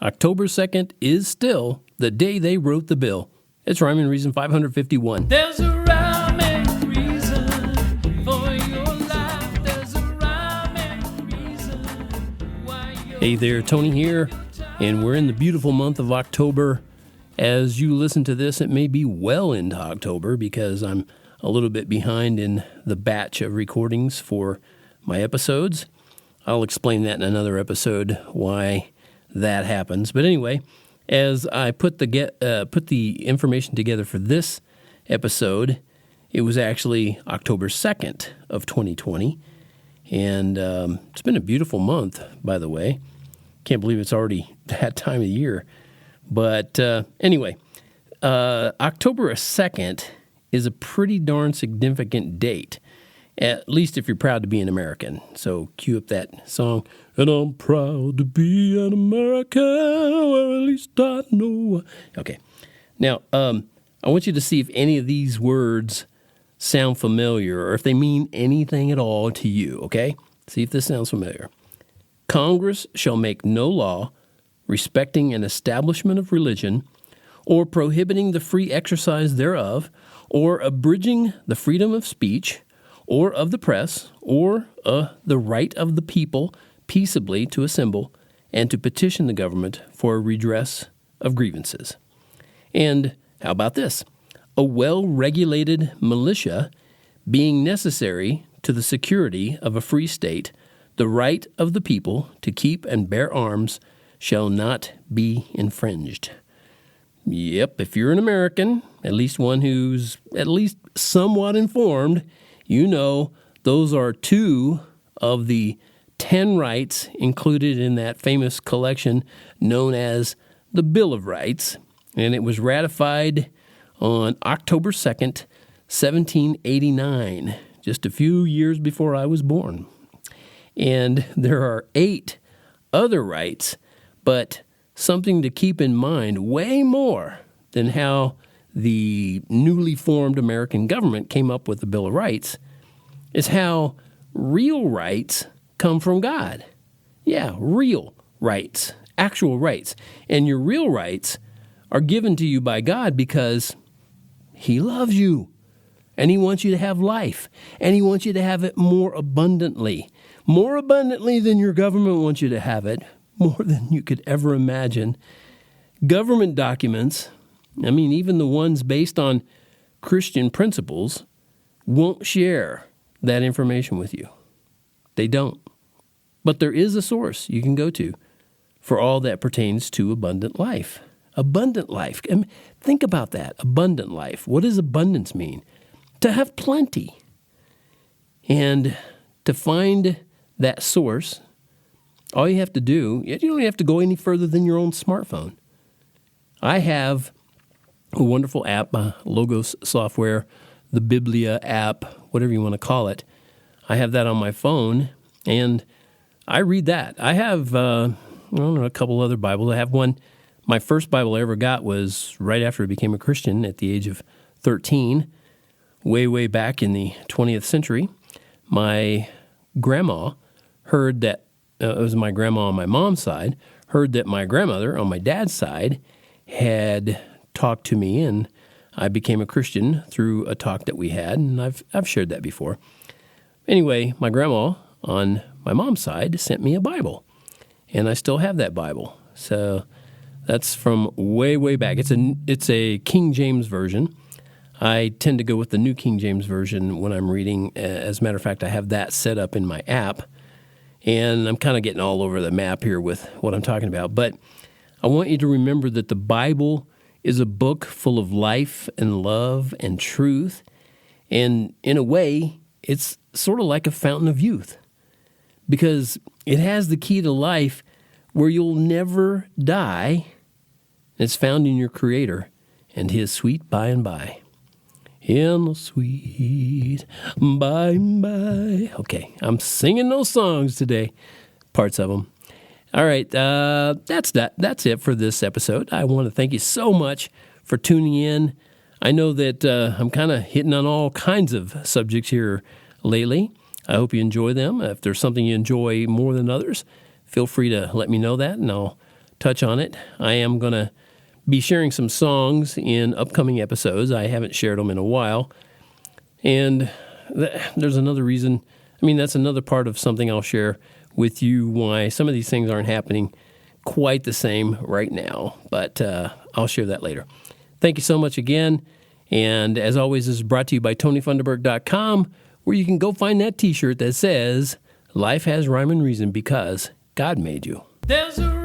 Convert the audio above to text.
October 2nd is still the day they wrote the bill. It's Rhyme and Reason 551. There's a rhyme and reason for your life. There's a rhyme and reason why you're... Hey there, Tony here, and we're in the beautiful month of October. As you listen to this, it may be well into October because I'm a little bit behind in the batch of recordings for my episodes. I'll explain that in another episode, why that happens. But anyway, as I put the information together for this episode, it was actually October 2nd of 2020, and it's been a beautiful month, by the way. Can't believe it's already that time of year. But anyway, October 2nd is a pretty darn significant date, at least if you're proud to be an American. So cue up that song. And I'm proud to be an American, or at least I know. Okay. Now, I want you to see if any of these words sound familiar or if they mean anything at all to you, okay? See if this sounds familiar. Congress shall make no law respecting an establishment of religion, or prohibiting the free exercise thereof, or abridging the freedom of speech, or of the press, or the right of the people peaceably to assemble and to petition the government for a redress of grievances. And how about this? A well-regulated militia being necessary to the security of a free state, the right of the people to keep and bear arms shall not be infringed. Yep, if you're an American, at least one who's at least somewhat informed, you know those are two of the 10 rights included in that famous collection known as the Bill of Rights, and it was ratified on October 2nd, 1789, just a few years before I was born. And there are 8 other rights, but something to keep in mind way more than how the newly formed American government came up with the Bill of Rights is how real rights come from God. Yeah, real rights, actual rights. And your real rights are given to you by God because He loves you and He wants you to have life and He wants you to have it more abundantly than your government wants you to have it, more than you could ever imagine. Government documents, I mean, even the ones based on Christian principles, won't share that information with you. They don't. But there is a source you can go to for all that pertains to abundant life. Abundant life. I mean, think about that. Abundant life. What does abundance mean? To have plenty. And to find that source, all you have to do, you don't have to go any further than your own smartphone. I have a wonderful app, Logos software, the Biblia app, whatever you want to call it. I have that on my phone, and I read that. I have, a couple other Bibles. I have one. My first Bible I ever got was right after I became a Christian at the age of 13, way back in the 20th century. My grandma heard that, it was my grandma on my mom's side, heard that my grandmother on my dad's side had talked to me, and I became a Christian through a talk that we had, and I've shared that before. Anyway, my grandma on my mom's side sent me a Bible, and I still have that Bible. So that's from way back. It's a King James version. I tend to go with the New King James Version when I'm reading. As a matter of fact, I have that set up in my app, and I'm kind of getting all over the map here with what I'm talking about. But I want you to remember that the Bible is a book full of life and love and truth, and in a way, it's sort of like a fountain of youth because it has the key to life where you'll never die. It's found in your Creator and His sweet by and by. In the sweet by and by. Okay, I'm singing those songs today, parts of them. All right, that's it for this episode. I want to thank you so much for tuning in. I know that I'm kind of hitting on all kinds of subjects here lately. I hope you enjoy them. If there's something you enjoy more than others, feel free to let me know that, and I'll touch on it. I am going to be sharing some songs in upcoming episodes. I haven't shared them in a while. And there's another reason. I mean, that's another part of something I'll share with you, why some of these things aren't happening quite the same right now. But I'll share that later. Thank you so much again. And as always, this is brought to you by TonyFunderburk.com, where you can go find that T-shirt that says, "Life has rhyme and reason because God made you." There's a